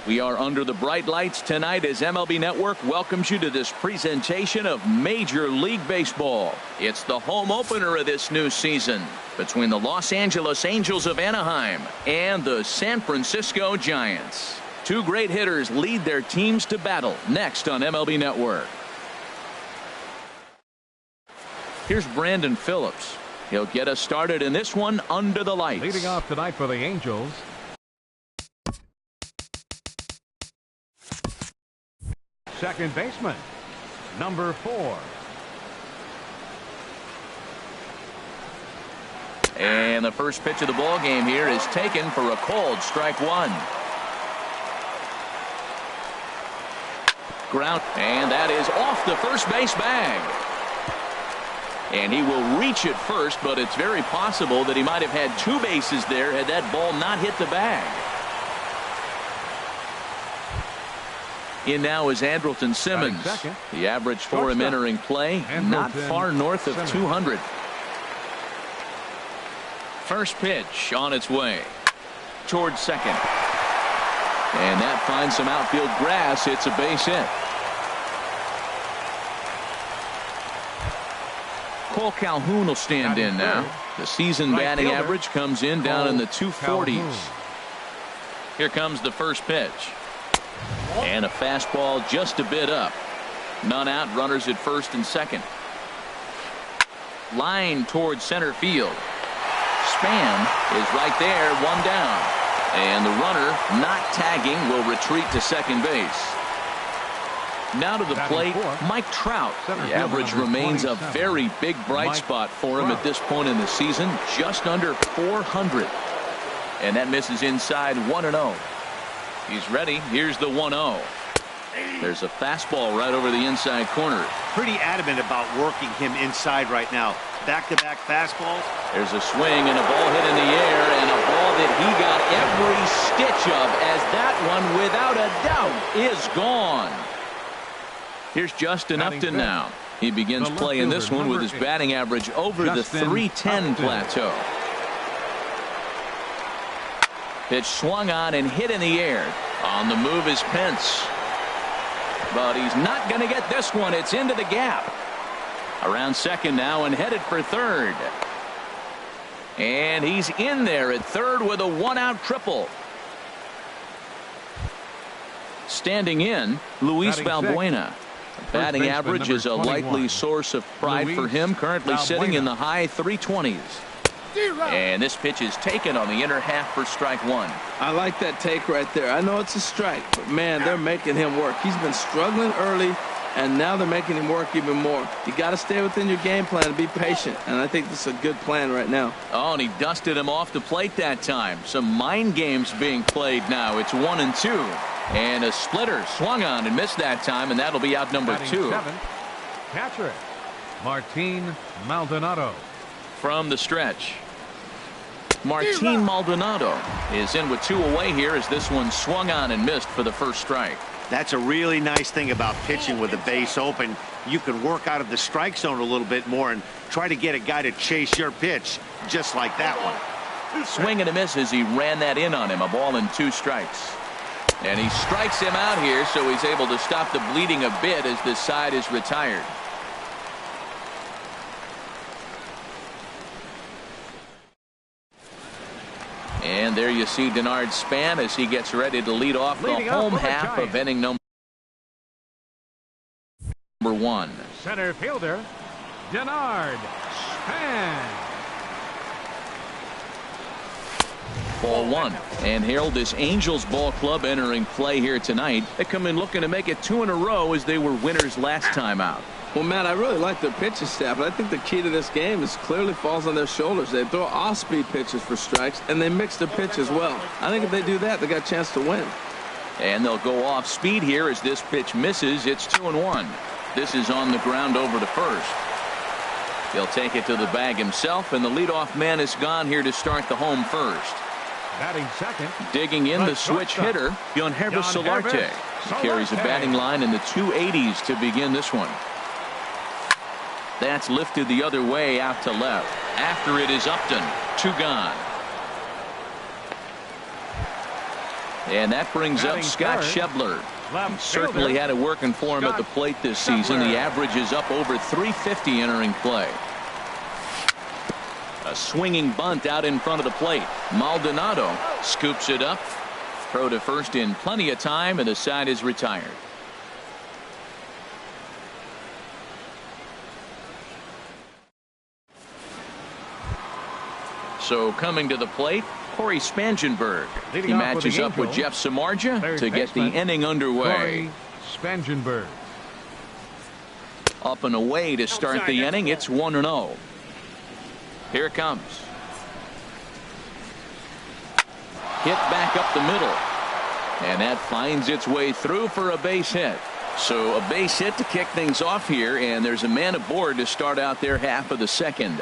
We are under the bright lights tonight as MLB Network welcomes you to this presentation of Major League Baseball. It's the home opener of this new season between the Los Angeles Angels of Anaheim and the San Francisco Giants. Two great hitters lead their teams to battle next on MLB Network. Here's Brandon Phillips. He'll get us started in this one under the lights. Leading off tonight for the Angels, second baseman, number 4. And the first pitch of the ball game here is taken for a called strike one. Ground, and that is off the first base bag. And he will reach it first, but it's very possible that he might have had two bases there had that ball not hit the bag. In now is Andrelton Simmons. The average for him entering play, not far north of 200. First pitch on its way towards second. And that finds some outfield grass. It's a base hit. Cole Calhoun will stand in now. The season batting average comes in down in the 240s. Here comes the first pitch. And a fastball just a bit up. None out, runners at first and second. Line towards center field. Span is right there, one down. And the runner, not tagging, will retreat to second base. Now to the plate, Mike Trout. The average remains a very big bright spot for him at this point in the season, just under 400. And that misses inside 1-0. He's ready. Here's the 1-0. There's a fastball right over the inside corner. Pretty adamant about working him inside right now. Back-to-back fastballs. There's a swing and a ball hit in the air, and a ball that he got every stitch of, as that one, without a doubt, is gone. Here's Justin Upton now. He begins playing this one with his batting average over the 310 plateau. Pitch swung on and hit in the air. On the move is Pence. But he's not going to get this one. It's into the gap. Around second now and headed for third. And he's in there at third with a one-out triple. Standing in, Luis Valbuena. Batting average is a likely source of pride for him, currently sitting in the high 320s. And this pitch is taken on the inner half for strike one. I like that take right there. I know it's a strike, but man, they're making him work. He's been struggling early, and now they're making him work even more. You got to stay within your game plan and be patient, and I think this is a good plan right now. Oh, and he dusted him off the plate that time. Some mind games being played now. It's 1-2. And a splitter swung on and missed that time, and that'll be out number 2. Catcher, Martin Maldonado. From the stretch, Martin Maldonado is in with 2 away here as this one swung on and missed for the first strike. That's a really nice thing about pitching with the base open. You can work out of the strike zone a little bit more and try to get a guy to chase your pitch just like that one. Swing and a miss as he ran that in on him. A ball and 2 strikes. And he strikes him out here, so he's able to stop the bleeding a bit as this side is retired. And there you see Denard Span as he gets ready to lead off the home half of inning number 1. Center fielder, Denard Span. Ball 1. And Harold, this Angels ball club entering play here tonight. They come in looking to make it 2 in a row as they were winners last time out. Well, Matt, I really like their pitching staff, but I think the key to this game is clearly falls on their shoulders. They throw off-speed pitches for strikes, and they mix the pitch as well. I think if they do that, they got a chance to win. And they'll go off speed here as this pitch misses. It's 2-1. This is on the ground over to first. He'll take it to the bag himself, and the leadoff man is gone here to start the home first. Batting second. Digging in the switch hitter, Keunho Solarte. He carries a batting line in the 280s to begin this one. That's lifted the other way out to left. After it is Upton. 2 gone. And that brings up Scott Schebler. He certainly had it working for him at the plate this season. The average is up over 350 entering play. A swinging bunt out in front of the plate. Maldonado scoops it up. Throw to first in plenty of time, and the side is retired. So coming to the plate, Corey Spangenberg. He matches up with Jeff Samardzija to get the inning underway. Spangenberg. Up and away to start the inning. It's 1-0. Here it comes. Hit back up the middle. And that finds its way through for a base hit. So a base hit to kick things off here, and there's a man aboard to start out their half of the second.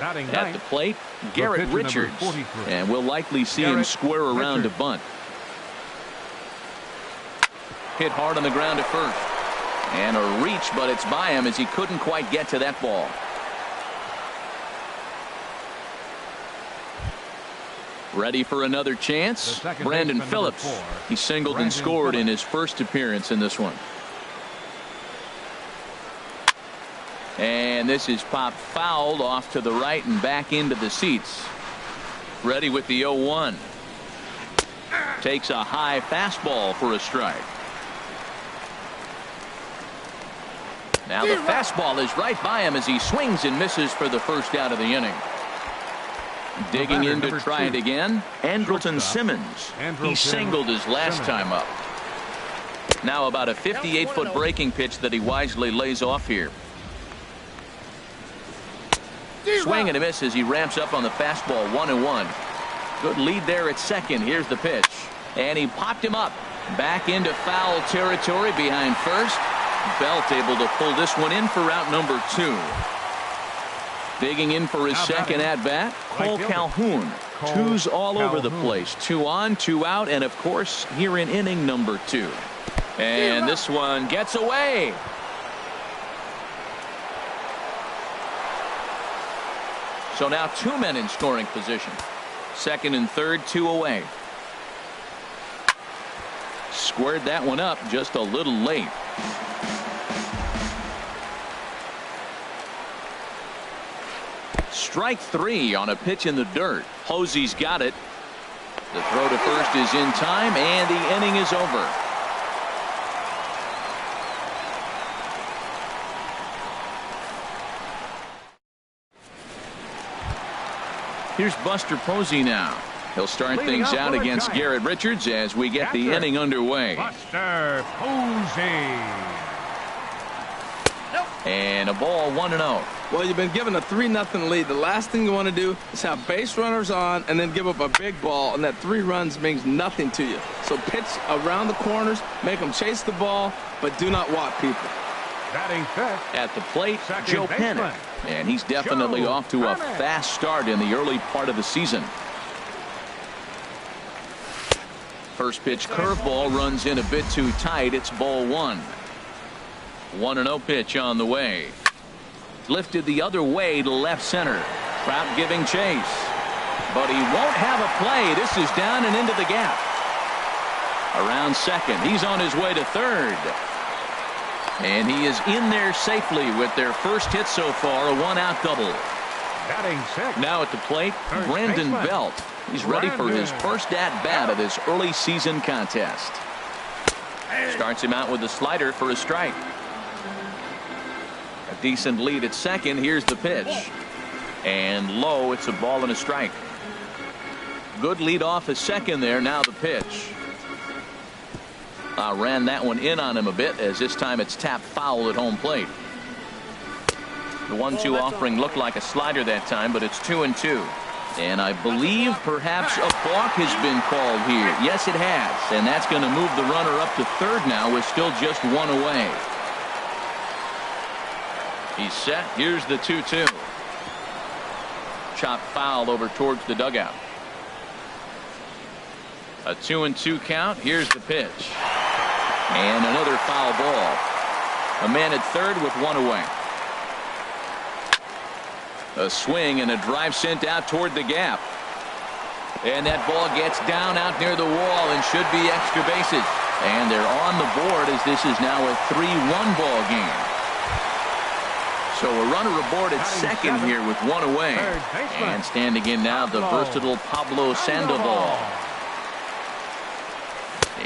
At the plate, Garrett Richards, and we'll likely see him square around to bunt. Hit hard on the ground at first, and a reach, but it's by him as he couldn't quite get to that ball. Ready for another chance. Brandon Phillips. He singled and scored in his first appearance in this one. And this is popped fouled off to the right and back into the seats. Ready with the 0-1. Takes a high fastball for a strike. Now the fastball is right by him as he swings and misses for the first out of the inning. Digging in to try it again, Andrelton Simmons. He singled his last time up. Now about a 58-foot breaking pitch that he wisely lays off here. Swing and a miss as he ramps up on the fastball. 1-1. Good lead there at second. Here's the pitch. And he popped him up. Back into foul territory behind first. Belt able to pull this one in for out number 2. Digging in for his second at bat, Cole Calhoun. Twos all over the place. 2 on, 2 out, and of course here in inning number 2. And this one gets away. So now 2 men in scoring position. Second and third, 2 away. Squared that one up just a little late. Strike 3 on a pitch in the dirt. Posey's got it. The throw to first is in time, and the inning is over. Here's Buster Posey now. He'll start things out against Garrett Richards as we get the inning underway. Buster Posey. And a ball, 1-0. Well, you've been given a 3-0 lead. The last thing you want to do is have base runners on and then give up a big ball, and that 3 runs means nothing to you. So pitch around the corners, make them chase the ball, but do not walk people. Batting fifth. At the plate, Joe Panik. And he's definitely off to a fast start in the early part of the season. First pitch curveball runs in a bit too tight. It's ball 1. 1-0 pitch on the way. Lifted the other way to left center. Trout giving chase. But he won't have a play. This is down and into the gap. Around second. He's on his way to third. And he is in there safely with their first hit so far, a 1-out double. Batting sixth. Now at the plate, Brandon Belt. He's ready for his first at-bat of this early season contest. Starts him out with a slider for a strike. A decent lead at second. Here's the pitch. And low, it's a ball and a strike. Good lead off at second there. Now the pitch. Ran that one in on him a bit, as this time it's tapped foul at home plate. The 1-2 offering looked like a slider that time, but it's 2-2. And I believe perhaps a balk has been called here. Yes, it has. And that's going to move the runner up to third now with still just 1 away. He's set. Here's the 2-2. Chopped foul over towards the dugout. A 2-2 count. Here's the pitch. And another foul ball. A man at third with 1 away. A swing and a drive sent out toward the gap. And that ball gets down out near the wall and should be extra bases. And they're on the board as this is now a 3-1 ball game. So a runner aboard at second here with one away. And standing in now, the versatile Pablo Sandoval.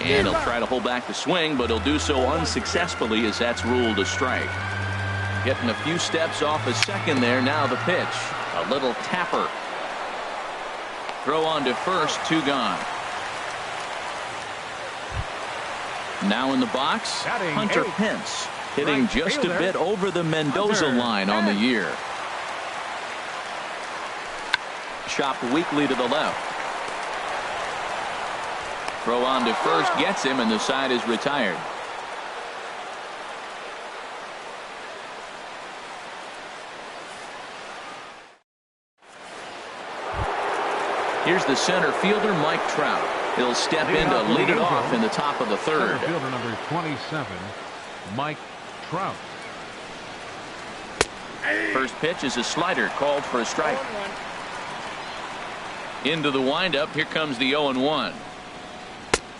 And he'll try to hold back the swing, but he'll do so unsuccessfully as that's ruled a strike. Getting a few steps off a second there. Now the pitch. A little tapper. Throw on to first, 2 gone. Now in the box, Hunter Pence. Hitting just a bit over the Mendoza line on the year. Chopped weakly to the left. Throw on to first gets him, and the side is retired. Here's the center fielder, Mike Trout. He'll step in to lead it off in the top of the third. Center fielder number 27, Mike Trout. First pitch is a slider called for a strike. Into the windup. Here comes the 0-1.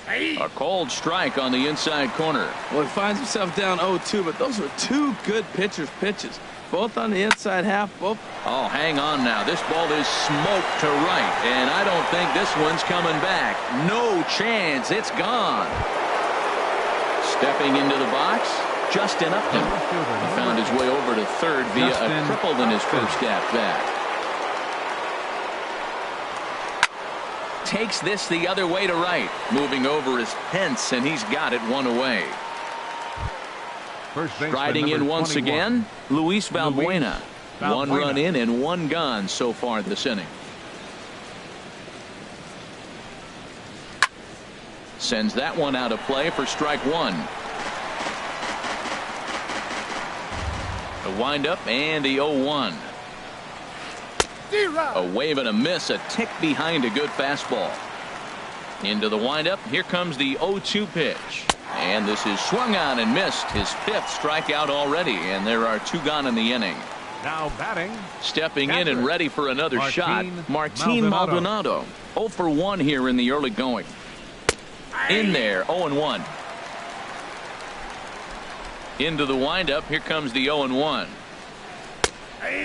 A cold strike on the inside corner. Well, he finds himself down 0-2, but those are 2 good pitchers' pitches. Both on the inside half. Both. Oh, hang on now. This ball is smoked to right, and I don't think this one's coming back. No chance. It's gone. Stepping into the box, Justin Upton. He found his way over to third via a triple in his first at-bat. Takes this the other way to right. Moving over is Pence, and he's got it 1 away. Striding in once again, Luis Valbuena. 1 run in and 1 gone so far this inning. Sends that one out of play for strike 1. The windup and the 0-1. A wave and a miss, a tick behind a good fastball. Into the windup. Here comes the 0-2 pitch. And this is swung on and missed. His 5th strikeout already, and there are 2 gone in the inning. Now batting. Stepping in and ready for another shot, Martin Maldonado. 0 for 1 here in the early going. In there, 0-1. Into the windup. Here comes the 0-1.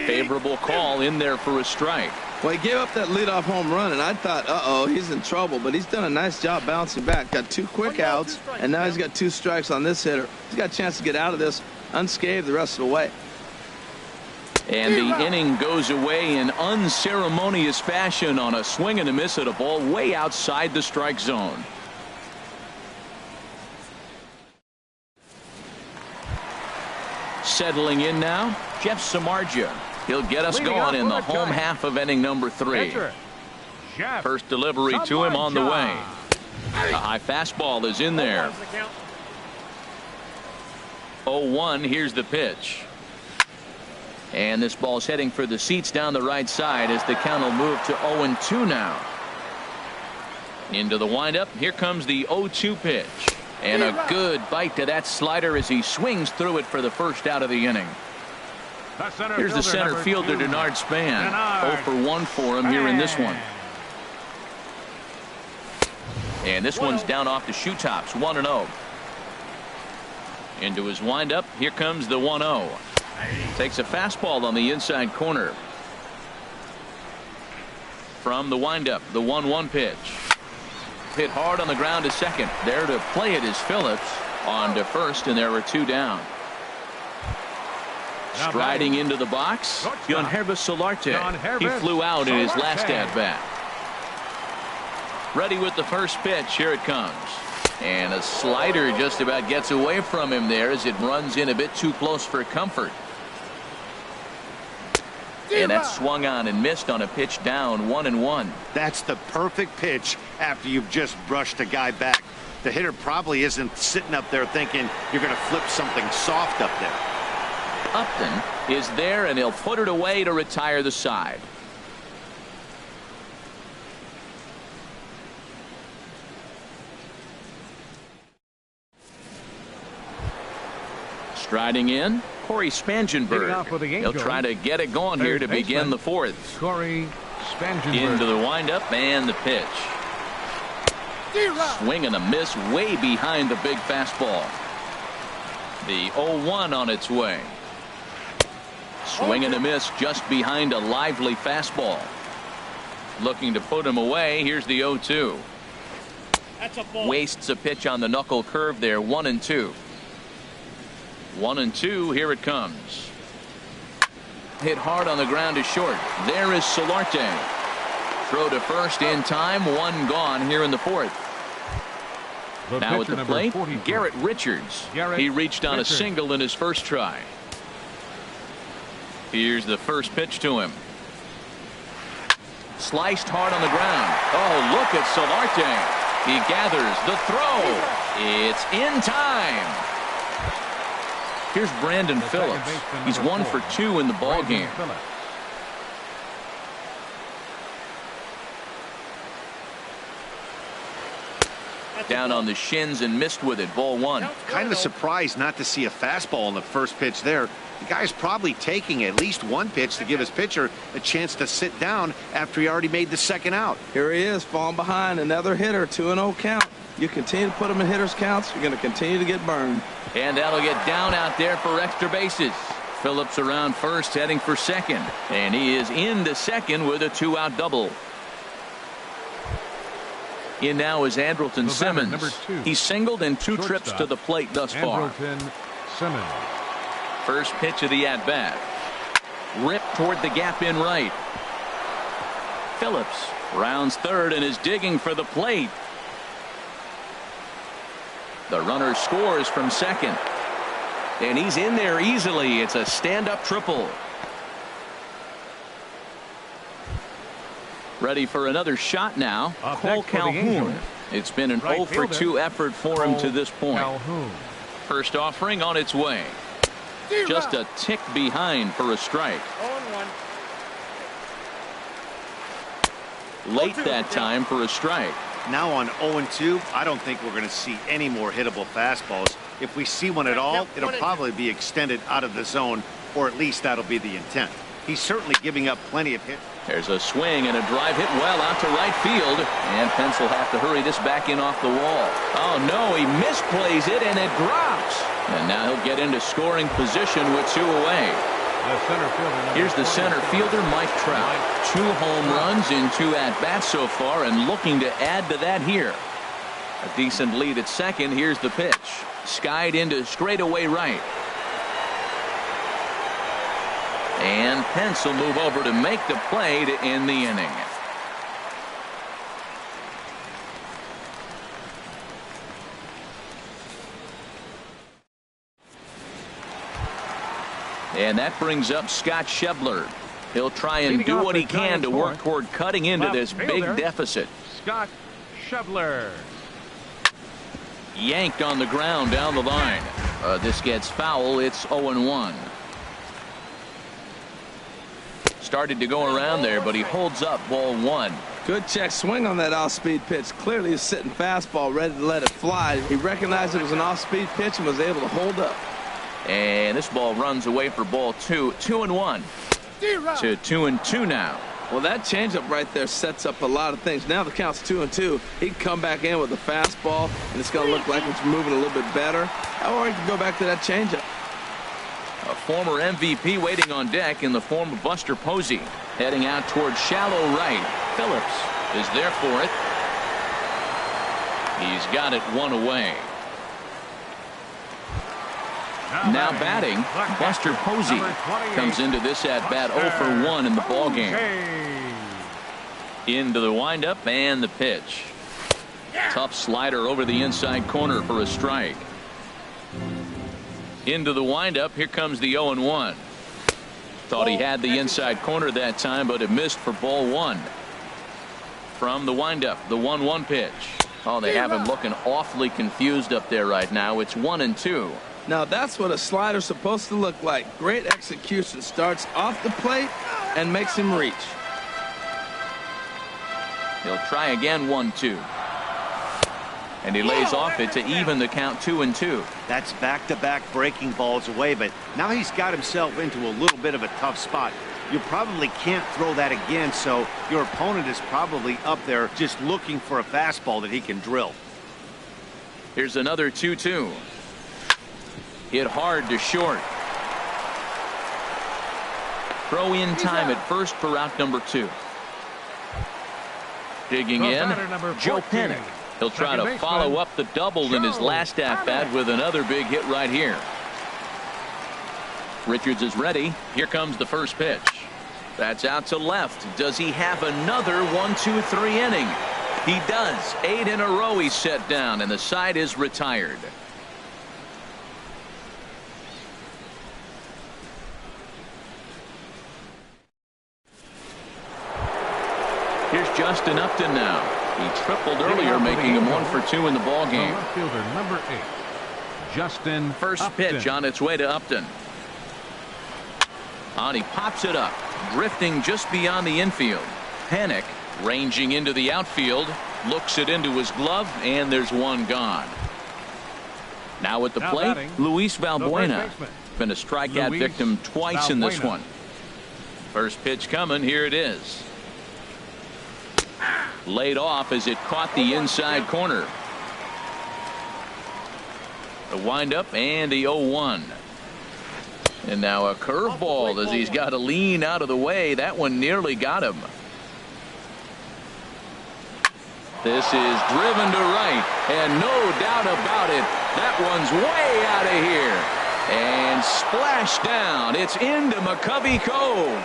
Favorable call in there for a strike. Well, he gave up that leadoff home run, and I thought, uh-oh, he's in trouble. But he's done a nice job bouncing back. Got 2 quick outs, and now he's got 2 strikes on this hitter. He's got a chance to get out of this unscathed the rest of the way. And the inning goes away in unceremonious fashion on a swing and a miss at a ball way outside the strike zone. Settling in now, Jeff Samardzija. He'll get us going in the home half of inning number 3. First delivery to him on the way. A high fastball is in there. 0-1. Here's the pitch. And this ball's heading for the seats down the right side as the count will move to 0-2 now. Into the windup. Here comes the 0-2 pitch. And a good bite to that slider as he swings through it for the first out of the inning. Here's the center fielder, Denard Span. 0 for 1 for him here in this one. And this one's down off the shoe tops, 1-0. Into his windup. Here comes the 1-0. Takes a fastball on the inside corner. From the windup, the 1-1 pitch. Hit hard on the ground to second. There to play it is Phillips. On to first, and there are 2 down. Striding into the box, Keunho Solarte. He flew out in his last at-bat. Ready with the first pitch. Here it comes. And a slider just about gets away from him there as it runs in a bit too close for comfort. And that swung on and missed on a pitch down, 1-1. That's the perfect pitch after you've just brushed a guy back. The hitter probably isn't sitting up there thinking you're going to flip something soft up there. Upton is there, and he'll put it away to retire the side. Striding in, Corey Spangenberg. He'll try to get it going here to begin the 4th. Corey Into the windup and the pitch. Swing and a miss way behind the big fastball. The 0-1 on its way. Swing and a miss just behind a lively fastball. Looking to put him away. Here's the 0-2. Wastes a pitch on the knuckle curve there. 1-2. 1-2. Here it comes. Hit hard on the ground to short. There is Solarte. Throw to first in time. One gone here in the fourth. Now at the plate, Garrett Richards. He reached on a single in his first try. Here's the first pitch to him. Sliced hard on the ground. Oh, look at Solarte. He gathers the throw. It's in time. Here's Brandon Phillips. He's 1 for 2 in the ball game. Down on the shins and missed with it. Ball 1. Kind of surprised not to see a fastball on the first pitch there. The guy's probably taking at least one pitch to give his pitcher a chance to sit down after he already made the second out. Here he is, falling behind. Another hitter. 2-0 count. You continue to put him in hitters counts, you're going to continue to get burned. And that'll get down out there for extra bases. Phillips around first, heading for second. And he is into second with a 2-out double. In now is Andrelton Simmons. He's singled in 2 trips to the plate thus far. Simmons. First pitch of the at-bat. Ripped toward the gap in right. Phillips rounds third and is digging for the plate. The runner scores from second. And he's in there easily. It's a stand-up triple. Ready for another shot now. Cole Calhoun. It's been an 0 for 2 effort for him to this point. First offering on its way. Just a tick behind for a strike. Late that time for a strike. Now on 0-2, I don't think we're going to see any more hittable fastballs. If we see one at all, it'll probably be extended out of the zone, or at least that'll be the intent. He's certainly giving up plenty of hits. There's a swing and a drive hit well out to right field. And Pence will have to hurry this back in off the wall. Oh, no, he misplays it, and it drops. And now he'll get into scoring position with 2 away. Here's the center fielder, Mike Trout. 2 home runs in 2 at-bats so far, and looking to add to that here. A decent lead at second. Here's the pitch. Skied into straightaway right. And Pence will move over to make the play to end the inning. And that brings up Scott Schebler. He'll try and do what he can to work toward cutting into this big deficit. Scott Schebler. Yanked on the ground down the line. This gets foul. It's 0-1. Started to go around there, but he holds up. Ball 1. Good check swing on that off-speed pitch. Clearly a sitting fastball ready to let it fly. He recognized it was an off-speed pitch and was able to hold up. And this ball runs away for ball 2. 2-1 to 2-2 now. Well, that changeup right there sets up a lot of things. Now the count's 2-2. He can come back in with a fastball, and it's going to look like it's moving a little bit better. Or he can go back to that changeup. A former MVP waiting on deck in the form of Buster Posey. Heading out towards shallow right. Phillips is there for it. He's got it 1 away. Now batting, Buster Posey comes into this at-bat 0 for 1 in the ballgame. Into the windup and the pitch. Tough slider over the inside corner for a strike. Into the windup. Here comes the 0-1. Thought he had the inside corner that time, but it missed for ball 1. From the windup, the 1-1 pitch. Oh, they have him looking awfully confused up there right now. It's 1-2. Now that's what a slider's supposed to look like. Great execution. Starts off the plate and makes him reach. He'll try again. 1-2. And he lays off it to even the count 2-2. That's back-to-back breaking balls away, but now he's got himself into a little bit of a tough spot. you probably can't throw that again, so your opponent is probably up there just looking for a fastball that he can drill. Here's another 2-2. Hit hard to short. Throw in time at first for out number 2. Digging in, Joe Pennick. He'll try to follow up the double in his last at-bat with another big hit right here. Richards is ready. Here comes the first pitch. That's out to left. Does he have another 1-2-3 inning? He does. 8 in a row he's set down, and the side is retired. Here's Justin Upton now. He tripled earlier, making him 1 for 2 in the ball game. Left fielder number 8, Justin First Upton. pitch on its way to Upton. And he pops it up, drifting just beyond the infield. Pennick ranging into the outfield, looks it into his glove, and there's one gone. Now at the plate, Luis Valbuena. Been a strikeout victim twice in this one. First pitch coming. Here it is. Laid off as it caught the inside corner. The windup and the 0-1. And now a curveball as he's got to lean out of the way. That one nearly got him. This is driven to right, and no doubt about it, that one's way out of here. And splash down. It's into McCovey Cove.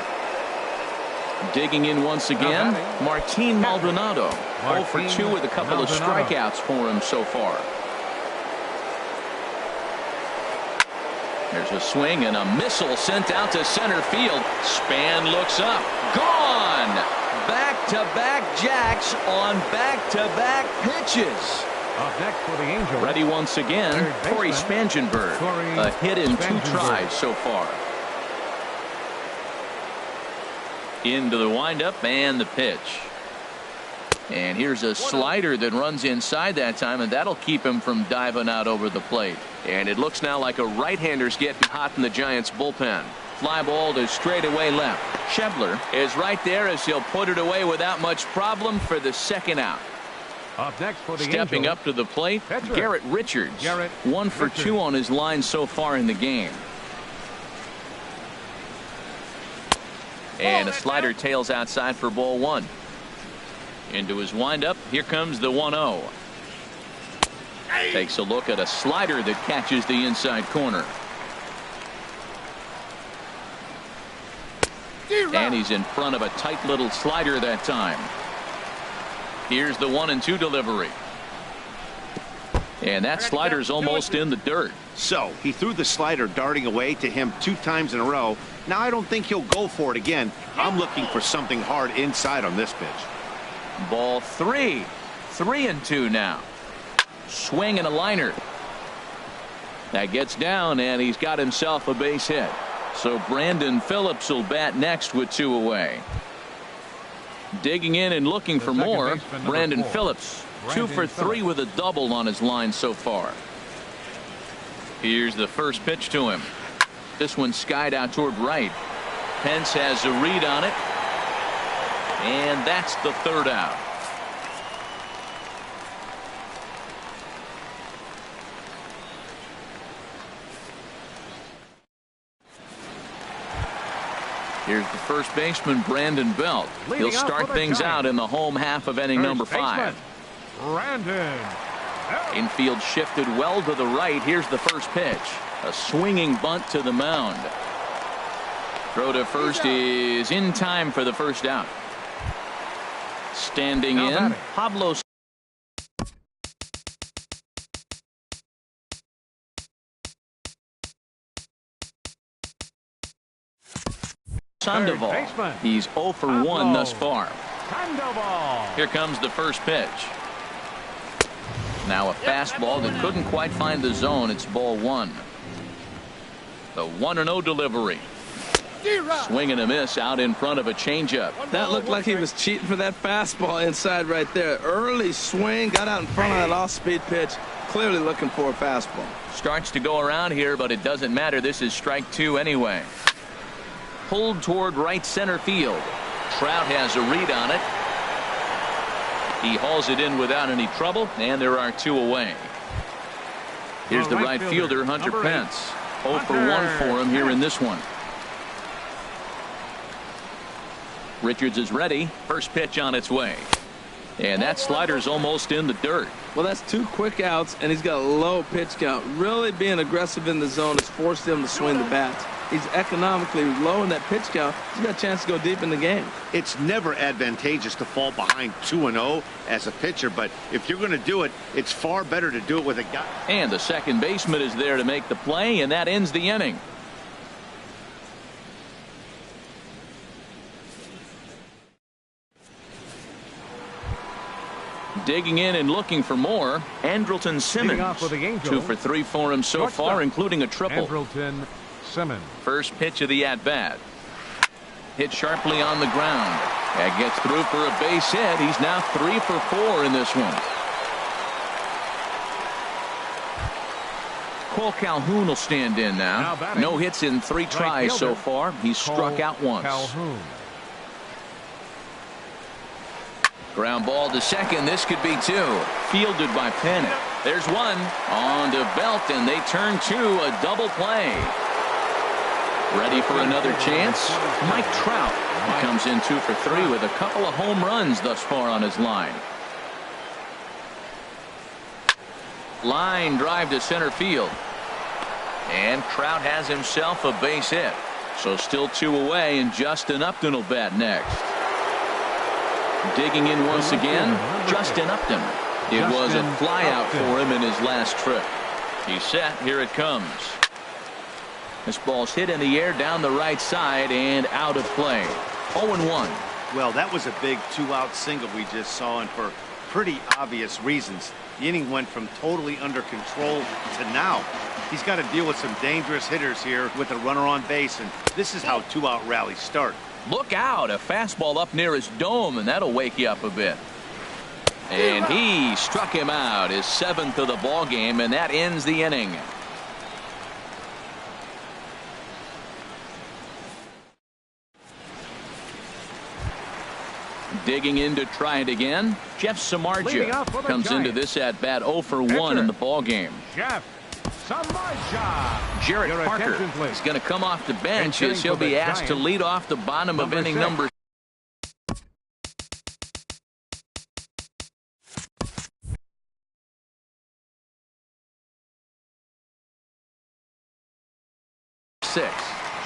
Digging in once again, Martin Maldonado. 0 for 2 with a couple of strikeouts for him so far. There's a swing and a missile sent out to center field. Span looks up. Gone! Back-to-back jacks on back-to-back pitches. Up next for the Angels. Ready once again, Corey Spangenberg. A hit in 2 tries so far. Into the windup and the pitch. And here's a slider that runs inside that time, and that'll keep him from diving out over the plate. And it looks now like a right-hander's getting hot in the Giants bullpen. Fly ball to straightaway left. Schebler is right there as he'll put it away without much problem for the second out. Up next for the Stepping Angels, up to the plate, Garrett Richards. 1 for 2 on his line so far in the game. And a slider tails outside for ball 1. Into his windup. Here comes the 1-0. Takes a look at a slider that catches the inside corner. And he's in front of a tight little slider that time. Here's the 1-2 delivery. And that slider's almost in the dirt. So he threw the slider darting away to him 2 times in a row. Now I don't think he'll go for it again. I'm looking for something hard inside on this pitch. Ball 3. 3-2 now. Swing and a liner. That gets down, and he's got himself a base hit. So Brandon Phillips will bat next with 2 away. Digging in and looking for more, Brandon Phillips. 2 for 3 with a double on his line so far. Here's the first pitch to him. This one skied out toward right. Pence has a read on it. And that's the 3rd out. Here's the first baseman, Brandon Belt. He'll start things out in the home half of inning number 5. Brandon. Infield shifted well to the right. Here's the first pitch. A swinging bunt to the mound. Throw to first is in time for the first out. Standing in, Pablo Sandoval. He's 0 for 1 thus far. Here comes the first pitch. Now a fastball that couldn't quite find the zone. It's ball 1. The 1-0 delivery. Swing and a miss out in front of a changeup. That looked like he was cheating for that fastball inside right there. Early swing, got out in front of that off-speed pitch. Clearly looking for a fastball. Starts to go around here, but it doesn't matter. This is strike 2 anyway. pulled toward right center field. Trout has a read on it. He hauls it in without any trouble, and there are 2 away. Here's the right fielder, Hunter Pence. 0 for 1 for him here in this one. Richards is ready. First pitch on its way. And that slider's almost in the dirt. Well, that's 2 quick outs, and he's got a low pitch count. Really being aggressive in the zone has forced him to swing the bats. He's economically low in that pitch count. He's got a chance to go deep in the game. It's never advantageous to fall behind 2-0 as a pitcher, but if you're going to do it, it's far better to do it with a guy. And the second baseman is there to make the play, and that ends the inning. Digging in and looking for more, Andrelton Simmons. 2 for 3 for him so far, including a triple. Andrelton Simmons. First pitch of the at-bat. Hit sharply on the ground. That gets through for a base hit. He's now 3 for 4 in this one. Cole Calhoun will stand in now. No hits in 3 tries so far. He's struck out once. Calhoun. Ground ball to second. This could be 2. Fielded by Pennant. There's 1 on to Belt, and they turn to a double play. Ready for another chance? Mike Trout. He comes in 2 for 3 with a couple of home runs thus far on his line. Line drive to center field. And Trout has himself a base hit. So still 2 away, and Justin Upton will bat next. Digging in once again, Justin Upton. It was a flyout for him in his last trip. He's set. Here it comes. This ball's hit in the air down the right side and out of play. 0-1. Well, that was a big 2-out single we just saw, and for pretty obvious reasons. The inning went from totally under control to now. He's got to deal with some dangerous hitters here with a runner on base, and this is how 2-out rallies start. Look out, a fastball up near his dome, and that'll wake you up a bit. And he struck him out, his 7th of the ball game, and that ends the inning. Digging in to try it again, Jeff Samardzija comes into this at bat 0 for 1 in the ball game. Jeff Samardzija. Jarrett Parker is going to come off the bench as he'll be asked to lead off the bottom of inning number 6.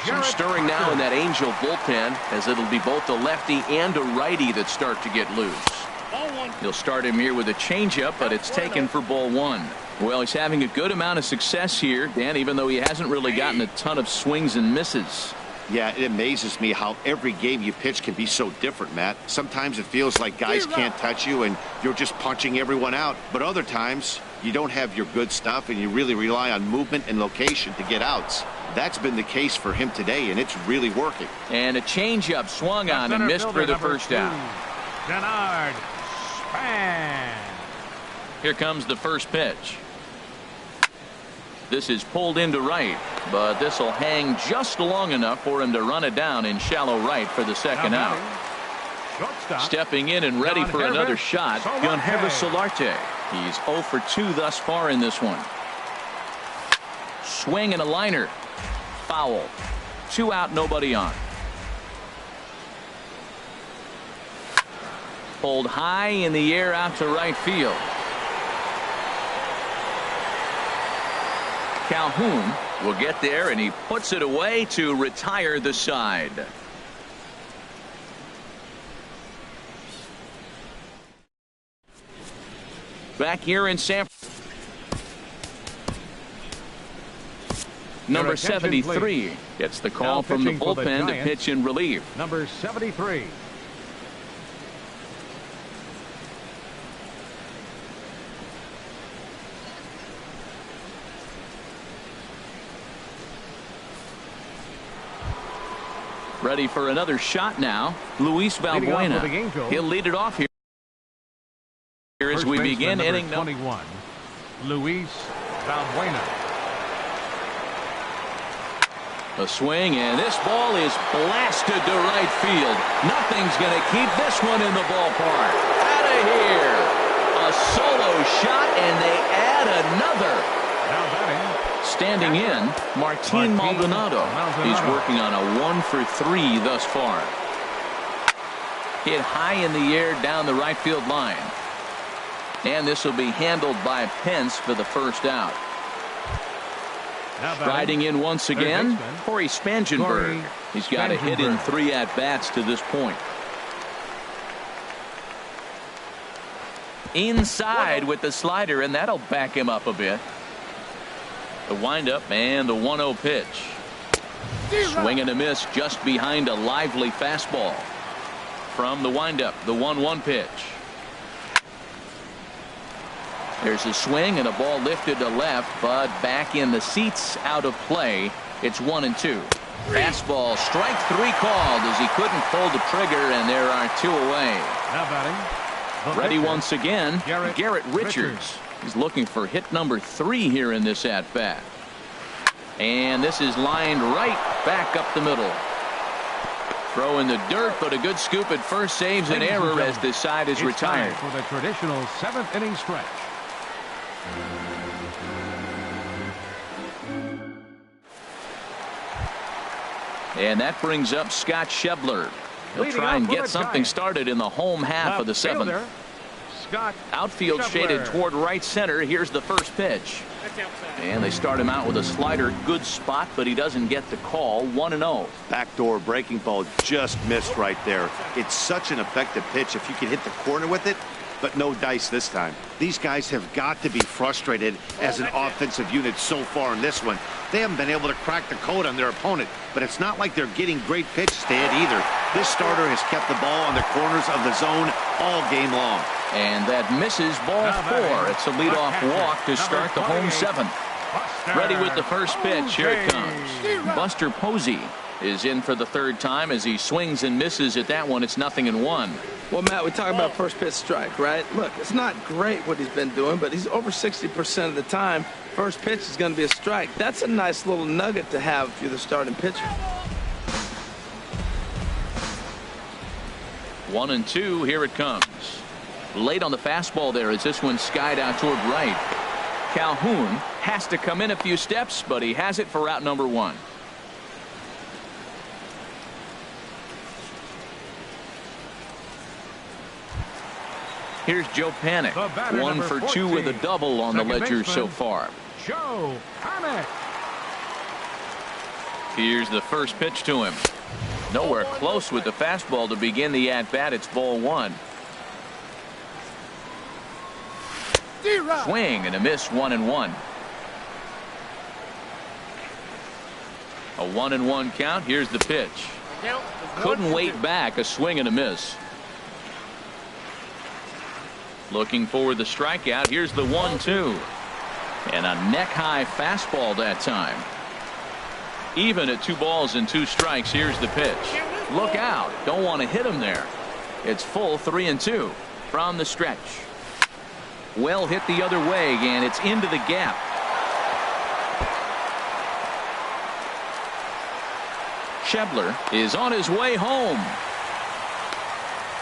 Some stirring now in that Angel bullpen, as it'll be both a lefty and a righty that start to get loose. He'll start him here with a changeup, but it's taken for ball 1. Well, he's having a good amount of success here, Dan, even though he hasn't really gotten a ton of swings and misses. Yeah, it amazes me how every game you pitch can be so different, Matt. Sometimes it feels like guys can't touch you and you're just punching everyone out. But other times, you don't have your good stuff and you really rely on movement and location to get outs. That's been the case for him today, and it's really working. And a changeup swung on and missed for the first down. Denard Span. Here comes the first pitch. This is pulled into right, but this will hang just long enough for him to run it down in shallow right for the second out. Stepping in and ready for another shot, Keunho Solarte. He's 0 for 2 thus far in this one. Swing and a liner. Foul. 2 out, nobody on. Pulled high in the air out to right field. Calhoun will get there, and he puts it away to retire the side. Back here in San Francisco. Number 73 gets the call from the bullpen to pitch in relief. Number 73. Ready for another shot now, Luis Valbuena. He'll lead it off here as we begin inning number 21. Luis Valbuena. A swing, and this ball is blasted to right field. Nothing's going to keep this one in the ballpark. Out of here. A solo shot, and they add another. Now batting. Standing in, Martin Maldonado. He's working on a 1-for-3 thus far. Hit high in the air down the right field line. And this will be handled by Pence for the first out. Striding in once again, Corey Spangenberg. He's got a hit in 3 at-bats to this point. Inside with the slider, and that'll back him up a bit. The windup and the 1-0 pitch. Swing and a miss just behind a lively fastball. From the windup, the 1-1 pitch. There's a swing and a ball lifted to left, but back in the seats, out of play. It's 1-2. Fastball, strike 3 called as he couldn't pull the trigger, and there are 2 away. Now batting. Ready once again, Garrett Richards. He's looking for hit number 3 here in this at bat. And this is lined right back up the middle. Throw in the dirt, but a good scoop at first saves an error as this side is retired. For the traditional 7th inning stretch. And that brings up Scott Schebler. He'll try and get something started in the home half of the 7th. Outfield shaded toward right center. Here's the first pitch. And they start him out with a slider. Good spot, but he doesn't get the call. 1-0. Backdoor breaking ball just missed right there. It's such an effective pitch if you can hit the corner with it, but no dice this time. These guys have got to be frustrated as an offensive unit so far in this one. They haven't been able to crack the code on their opponent, but it's not like they're getting great pitches to hit either. This starter has kept the ball on the corners of the zone all game long. And that misses ball 4. It's a leadoff walk to start the home 7th. Ready with the first pitch. Here it comes. Buster Posey is in for the 3rd time as he swings and misses at that one. It's 0-1. Well, Matt, we talk about first pitch strike, right? Look, it's not great what he's been doing, but he's over 60% of the time. First pitch is going to be a strike. That's a nice little nugget to have if you're the starting pitcher. 1-2. Here it comes. Late on the fastball there as this one skied out toward right. Calhoun has to come in a few steps, but he has it for out number 1. Here's Joe Panik. 1 for 2 with a double on the ledger so far. Joe Panik. Here's the first pitch to him. Nowhere close with the fastball to begin the at-bat. It's ball 1. Swing and a miss. 1-1. A 1-1 count. Here's the pitch. Couldn't wait back. A swing and a miss. Looking for the strikeout. Here's the 1-2. And a neck-high fastball that time. Even at 2 balls and 2 strikes. Here's the pitch. Look out. Don't want to hit him there. It's full 3-2 from the stretch. Well hit the other way, and it's into the gap. Schebler is on his way home.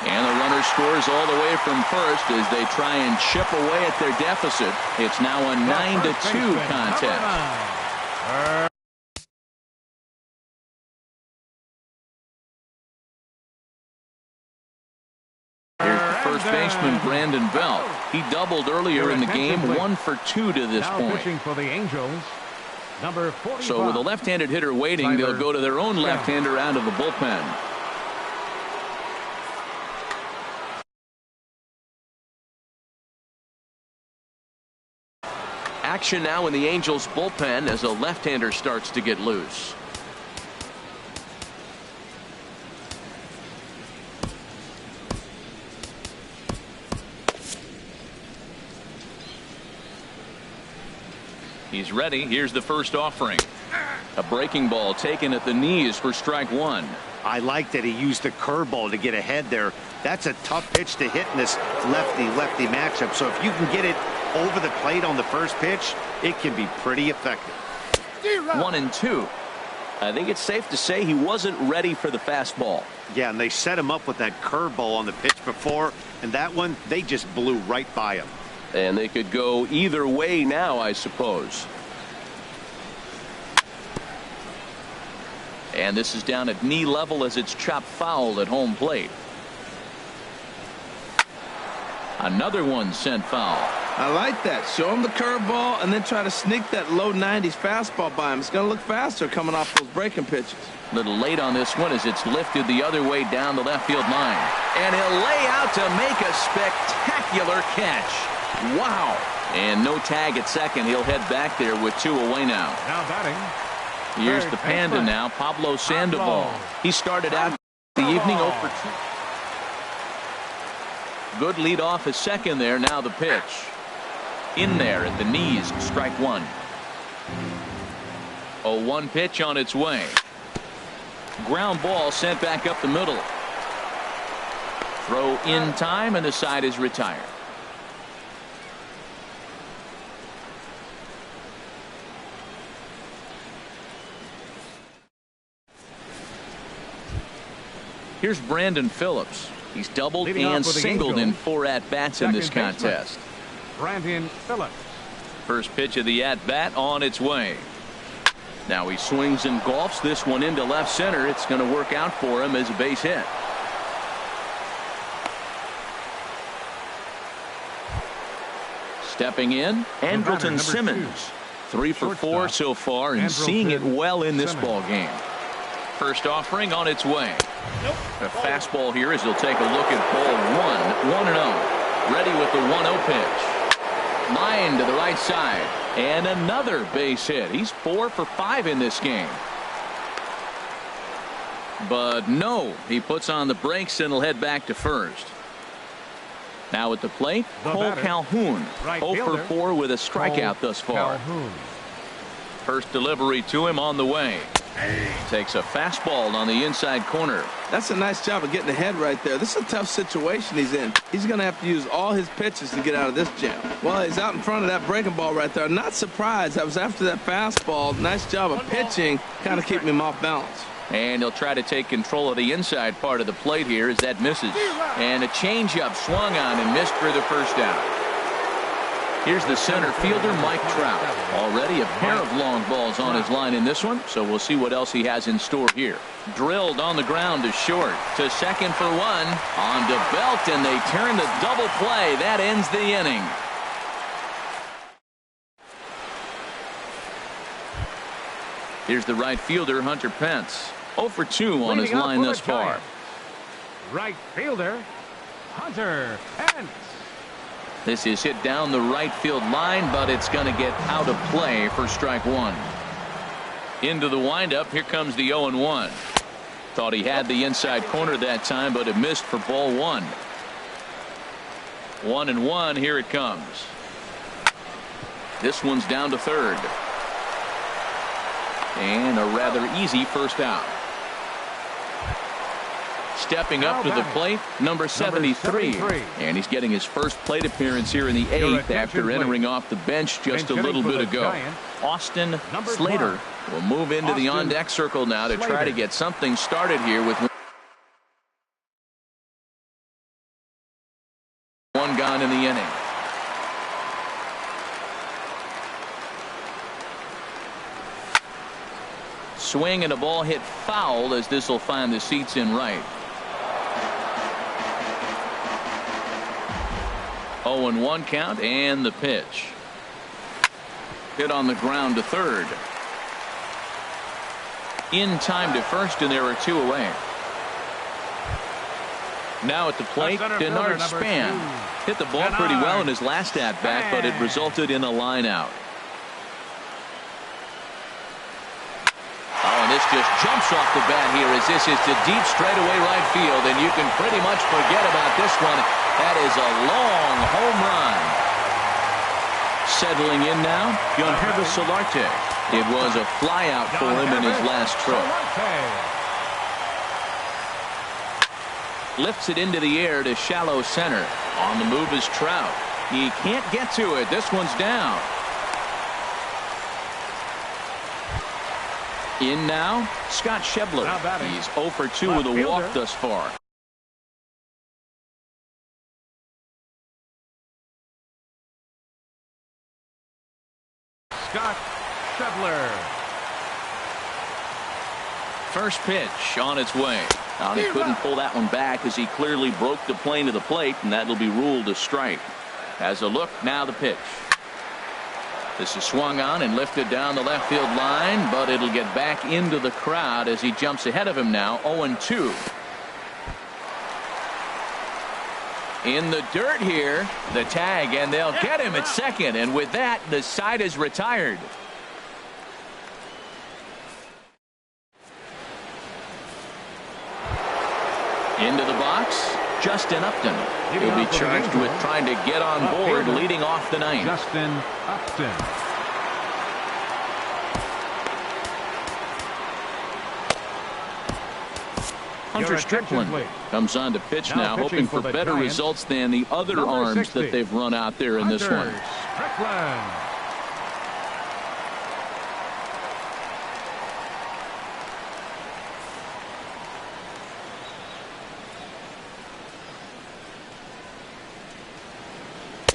And the runner scores all the way from first as they try and chip away at their deficit. It's now a 9-2 contest. First baseman Brandon Belt. He doubled earlier in the game. 1 for 2 to this point. For the Angels, number 45. So with a left-handed hitter waiting, they'll go to their own left-hander out of the bullpen. Action now in the Angels bullpen as a left-hander starts to get loose. He's ready. Here's the first offering. A breaking ball taken at the knees for strike 1. I like that he used the curveball to get ahead there. That's a tough pitch to hit in this lefty-lefty matchup. So if you can get it over the plate on the first pitch, it can be pretty effective. 1-2. I think it's safe to say he wasn't ready for the fastball. Yeah, and they set him up with that curveball on the pitch before, and that one, they just blew right by him. And they could go either way now, I suppose. And this is down at knee level as it's chopped foul at home plate. Another one sent foul. I like that. Show him the curveball and then try to sneak that low 90s fastball by him. It's going to look faster coming off those breaking pitches. A little late on this one as it's lifted the other way down the left field line. And he'll lay out to make a spectacular catch. Wow. And no tag at second. He'll head back there with 2 away now. Now batting. Here's the Panda now, Pablo Sandoval. He started out the evening 0 for 2. Good lead off his second there. Now the pitch. In there at the knees, strike one. 0-1 pitch on its way. Ground ball sent back up the middle. Throw in time, and the side is retired. Here's Brandon Phillips. He's doubled and singled in 4 at-bats in this contest. Brandon Phillips. First pitch of the at-bat on its way. Now he swings and golfs this one into left center. It's going to work out for him as a base hit. Stepping in, Andrelton Simmons. 3 for 4 so far and seeing it well in this ball game. First offering on its way. A fastball here as he'll take a look at ball 1. 1-0. Ready with the 1-0 pitch. Line to the right side. And another base hit. He's 4 for 5 in this game. But no, he puts on the brakes and will head back to first. Now at the plate, Cole Calhoun. 0 for 4 with a strikeout thus far. First delivery to him on the way. Takes a fastball on the inside corner. That's a nice job of getting ahead right there. This is a tough situation he's in. He's going to have to use all his pitches to get out of this jam. Well, he's out in front of that breaking ball right there. Not surprised. I was after that fastball. Nice job of pitching, kind of keeping him off balance. And he'll try to take control of the inside part of the plate here as that misses. And a changeup swung on and missed for the first out. Here's the center fielder, Mike Trout. Already a pair of long balls on his line in this one, so we'll see what else he has in store here. Drilled on the ground to short. To second for 1. On to Belt, and they turn the double play. That ends the inning. Here's the right fielder, Hunter Pence. 0 for 2 on his line thus far. Right fielder, Hunter Pence. This is hit down the right field line, but it's going to get out of play for strike 1. Into the windup. Here comes the 0-1. Thought he had the inside corner that time, but it missed for ball 1. 1-1. Here it comes. This one's down to third. And a rather easy first out. Stepping up to the plate, number 73. And he's getting his first plate appearance here in the 8th after entering off the bench just a little bit ago. Austin Slater will move into the on-deck circle now to try to get something started here with 1 gone in the inning. Swing and a ball hit foul as this will find the seats in right. 0-1 count and the pitch. Hit on the ground to third. In time to first, and there are 2 away. Now at the plate, Denard Span. Hit the ball pretty well in his last at-bat, but it resulted in a line out. Oh, and this just jumps off the bat here as this is to deep straightaway right field, and you can pretty much forget about this one. That is a long home run. Settling in now, Keunho Solarte. It was a flyout for him in his last trip. Lifts it into the air to shallow center. On the move is Trout. He can't get to it. This one's down. In now, Scott Schebler. Now batting. He's 0 for 2 Left with a walk fielder. thus far. Scott Schebler. First pitch on its way. Now, he couldn't pull that one back as he clearly broke the plane to the plate, and that'll be ruled a strike. As a look, now the pitch. This is swung on and lifted down the left field line, but it'll get back into the crowd as he jumps ahead of him now, 0-2. In the dirt here, the tag, and they'll get him at second, and with that, the side is retired. Into the box, Justin Upton. He'll be charged with trying to get on board leading off the ninth. Justin Upton. Hunter Strickland comes on to pitch now, hoping for better results than the other arms that they've run out there in this one. Strickland.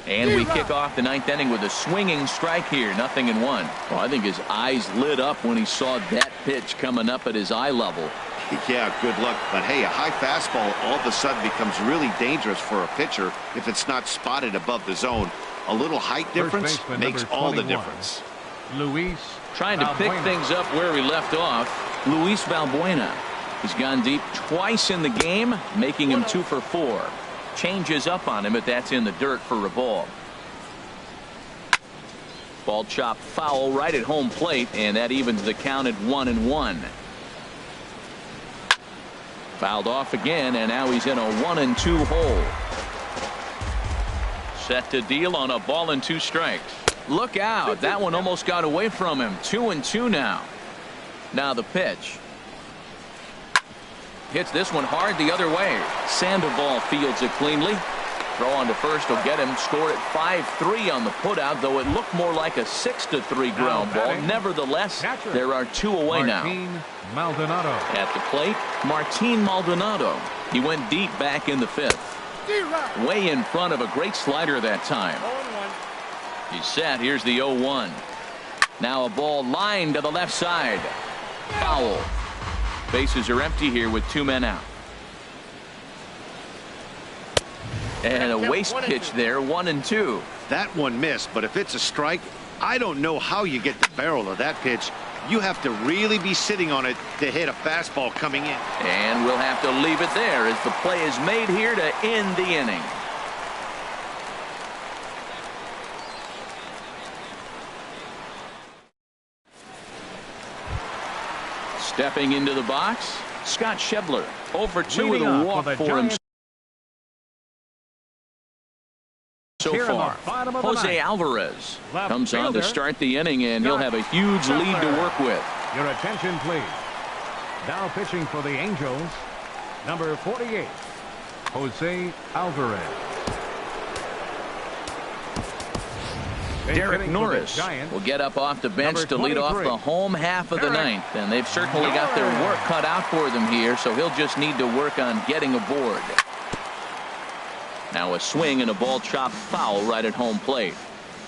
And we kick off the ninth inning with a swinging strike here, 0-1. Well, I think his eyes lit up when he saw that pitch coming up at his eye level. Yeah, good luck. But hey, a high fastball all of a sudden becomes really dangerous for a pitcher if it's not spotted above the zone. A little height difference makes all the difference. Luis Trying to pick things up where we left off, Luis Valbuena. He's gone deep twice in the game, making him 2 for 4. Changes up on him, but that's in the dirt for a ball. Ball chopped foul right at home plate, and that evens the count at 1-1. Fouled off again, and now he's in a 1-2 hole. Set to deal on a ball and 2 strikes. Look out, that one almost got away from him. 2-2 now. Now the pitch. Hits this one hard the other way. Sandoval fields it cleanly. Throw on to first will get him. Score at 5-3 on the putout, though it looked more like a 6-3 ground ball. Nevertheless, there are 2 away now. Maldonado. At the plate, Martin Maldonado. He went deep back in the 5th. Way in front of a great slider that time. He's set. Here's the 0-1. Now a ball lined to the left side. Foul. Bases are empty here with 2 men out. And a waste pitch there, 1-2. That one missed, but if it's a strike, I don't know how you get the barrel of that pitch. You have to really be sitting on it to hit a fastball coming in. And we'll have to leave it there as the play is made here to end the inning. Stepping into the box, Scott Schebler, 0 for 2 with a walk for him so far. Jose Alvarez comes on to start the inning, and he'll have a huge lead to work with. Your attention, please. Now pitching for the Angels, number 48, Jose Alvarez. Derek Norris will get up off the bench to lead off the home half of the ninth, and they've certainly got their work cut out for them here, so he'll just need to work on getting aboard. Now a swing and a ball chopped foul right at home plate,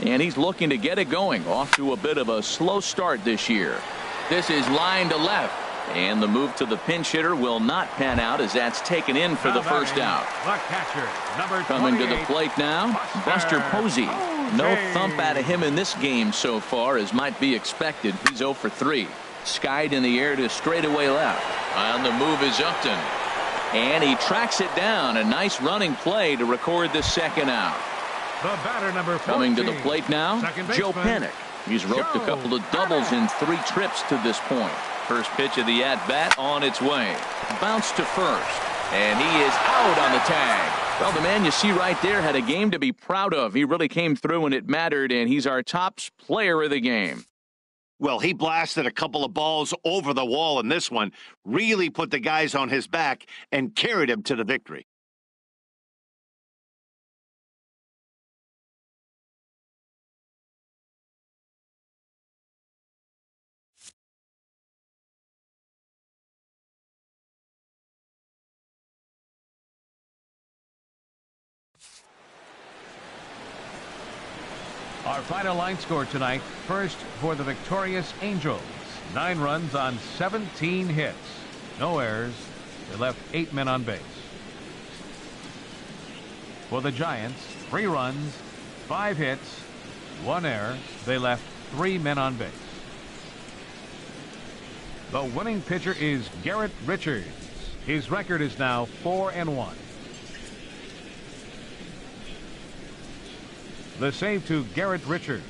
and he's looking to get it going. Off to a bit of a slow start this year. This is line to left, and the move to the pinch hitter will not pan out as that's taken in for the first out. Coming to the plate now, Buster Posey. No thump out of him in this game so far, as might be expected. He's 0 for 3. Skied in the air to straightaway left. On the move is Upton. And he tracks it down. A nice running play to record the second out. The batter, number 14. Coming to the plate now, Joe Panik. He's roped a couple of doubles in 3 trips to this point. First pitch of the at-bat on its way. Bounce to first. And he is out on the tag. Well, the man you see right there had a game to be proud of. He really came through when it mattered, and he's our top player of the game. Well, he blasted a couple of balls over the wall in this one, really put the guys on his back and carried him to the victory. Our final line score tonight. First for the victorious Angels. 9 runs on 17 hits. No errors. They left 8 men on base. For the Giants, 3 runs, 5 hits, 1 error. They left 3 men on base. The winning pitcher is Garrett Richards. His record is now 4-1. The save to Garrett Richards.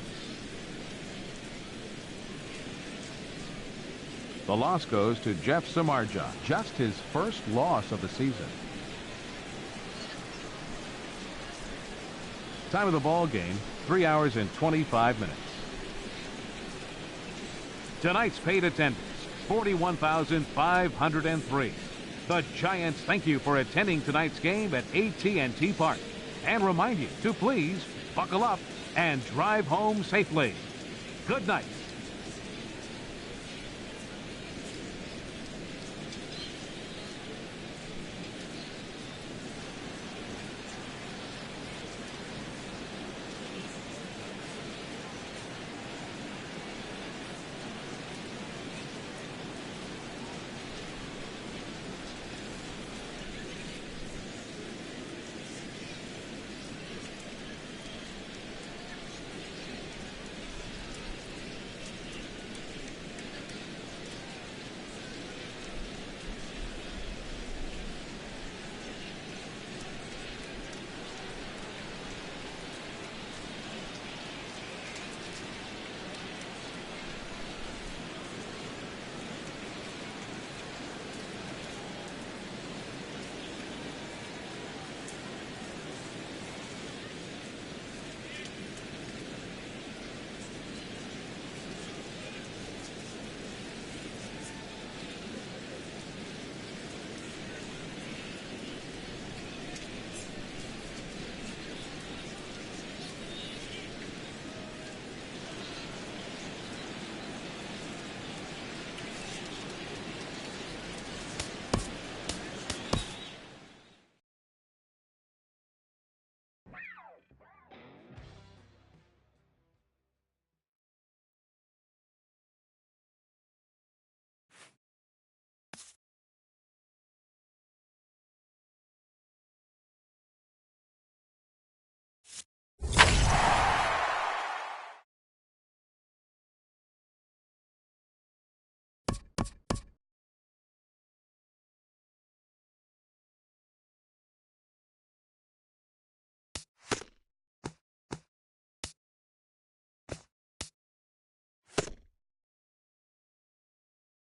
The loss goes to Jeff Samardzija. Just his first loss of the season. Time of the ball game, 3 hours and 25 minutes. Tonight's paid attendance, 41,503. The Giants thank you for attending tonight's game at AT&T Park and remind you to please buckle up and drive home safely. Good night.